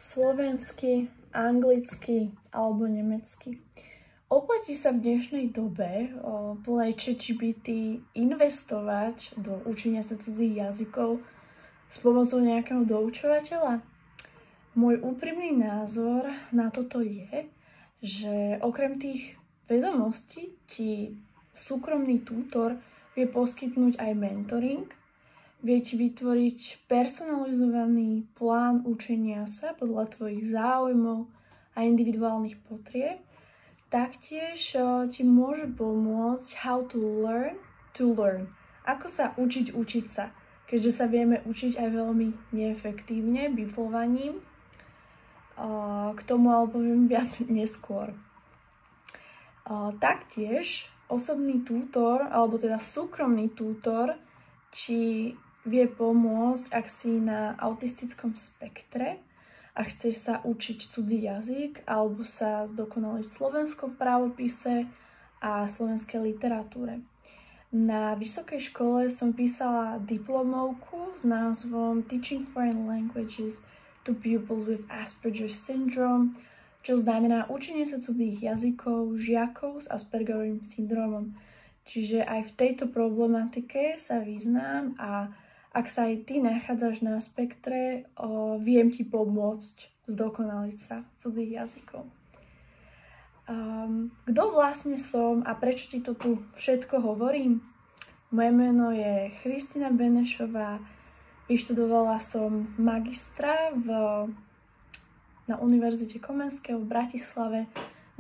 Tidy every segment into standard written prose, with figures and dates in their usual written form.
slovensky, anglicky alebo nemecky. Oplatí sa v dnešnej dobe podľa ChatGPT investovať do učenia sa cudzích jazykov s pomocou nejakého doučovateľa? Môj úprimný názor na toto je, že okrem tých vedomostí ti súkromný tutor vie poskytnúť aj mentoring, vie ti vytvoriť personalizovaný plán učenia sa podľa tvojich záujmov a individuálnych potrieb. Taktiež ti môže pomôcť how to learn. Ako sa učiť sa, keďže sa vieme učiť aj veľmi neefektívne, biflovaním. K tomu ale poviem viac neskôr. Taktiež osobný tútor, alebo teda súkromný tútor, ti vie pomôcť, ak si na autistickom spektre a chceš sa učiť cudzí jazyk alebo sa zdokonaliť v slovenskom právopise a slovenskej literatúre. Na vysokej škole som písala diplomovku s názvom Teaching Foreign Languages to Pupils with Asperger's Syndrome, čo znamená učenie sa cudzích jazykov žiakov s Aspergerovým syndromom. Čiže aj v tejto problematike sa vyznám a ak sa aj ty nachádzaš na spektre, viem ti pomôcť zdokonaliť sa cudzích jazykov. Kto vlastne som a prečo ti to tu všetko hovorím? Moje meno je Christina Benešová, vyštudovala som magistra na Univerzite Komenského v Bratislave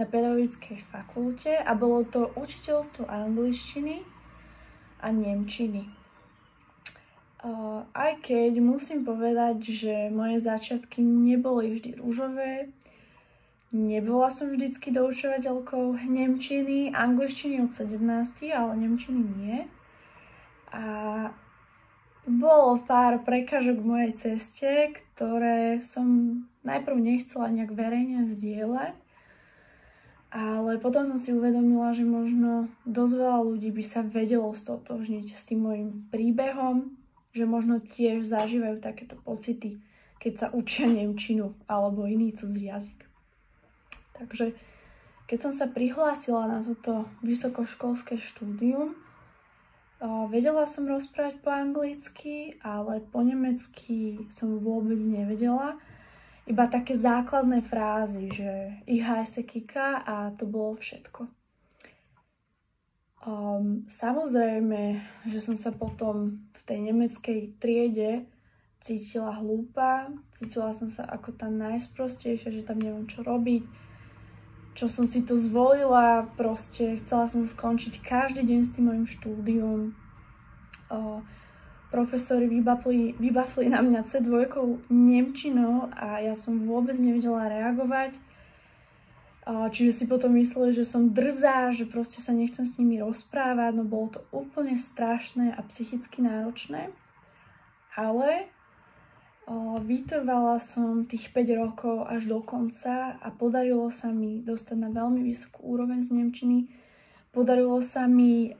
na pedagogickej fakulte a bolo to učiteľstvo angličtiny a nemčiny. Aj keď musím povedať, že moje začiatky neboli vždy ružové, nebola som vždycky doučovateľkou nemčiny, angličtiny od 17, ale nemčiny nie. A bolo pár prekážok v mojej ceste, ktoré som najprv nechcela nejak verejne zdieľať, ale potom som si uvedomila, že možno dosť veľa ľudí by sa vedelo stotožniť s tým môjim príbehom, že možno tiež zažívajú takéto pocity, keď sa učia nemčinu alebo iný cudzí jazyk. Takže keď som sa prihlásila na toto vysokoškolské štúdium, vedela som rozprávať po anglicky, ale po nemecky som vôbec nevedela. Iba také základné frázy, že ich heiße Kika a to bolo všetko. Samozrejme, že som sa potom v tej nemeckej triede cítila hlúpa, cítila som sa ako tá najsprostejšia, že tam neviem čo robiť, čo som si to zvolila, proste chcela som skončiť každý deň s tým mojim štúdium. Profesori vybafli na mňa C2 nemčinou a ja som vôbec nevedela reagovať. Čiže si potom mysleli, že som drzá, že proste sa nechcem s nimi rozprávať, no bolo to úplne strašné a psychicky náročné. Ale vytrvala som tých 5 rokov až do konca a podarilo sa mi dostať na veľmi vysokú úroveň z nemčiny. Podarilo sa mi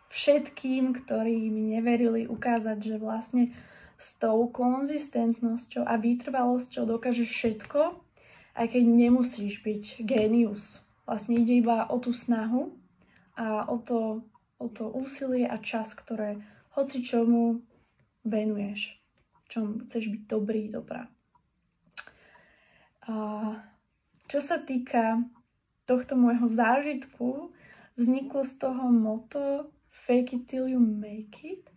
všetkým, ktorí mi neverili, ukázať, že vlastne s tou konzistentnosťou a vytrvalosťou dokážeš všetko, aj keď nemusíš byť génius. Vlastne ide iba o tú snahu a o to úsilie a čas, ktoré hoci čomu venuješ, čom chceš byť dobrá. Čo sa týka tohto môjho zážitku, vzniklo z toho motto fake it till you make it.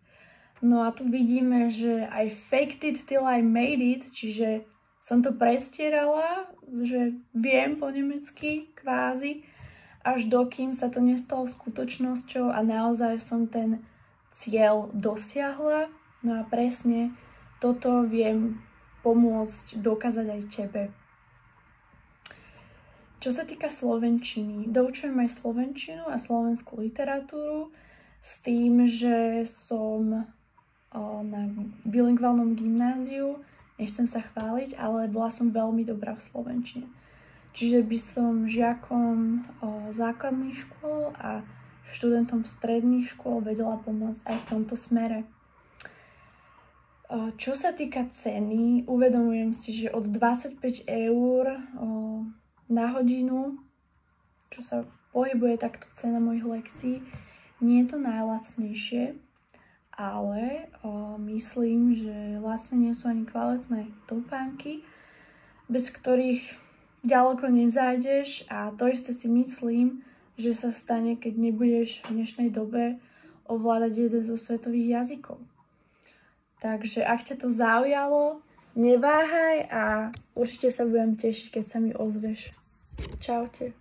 No a tu vidíme, že I faked it till I made it, čiže som to prestierala, že viem po nemecky kvázi, až dokým sa to nestalo skutočnosťou a naozaj som ten cieľ dosiahla. No a presne toto viem pomôcť dokázať aj tebe. Čo sa týka slovenčiny, doučujem aj slovenčinu a slovenskú literatúru s tým, že som na bilingválnom gymnáziu. Nechcem sa chváliť, ale bola som veľmi dobrá v slovenčine. Čiže by som žiakom základných škôl a študentom stredných škôl vedela pomôcť aj v tomto smere. Čo sa týka ceny, uvedomujem si, že od 25 eur na hodinu, čo sa pohybuje takto cena mojich lekcií, nie je to najlacnejšie, ale myslím, že vlastne nie sú ani kvalitné topánky, bez ktorých ďaleko nezájdeš, a to isté si myslím, že sa stane, keď nebudeš v dnešnej dobe ovládať jeden zo svetových jazykov. Takže ak ťa to zaujalo, neváhaj a určite sa budem tešiť, keď sa mi ozveš. Čaute.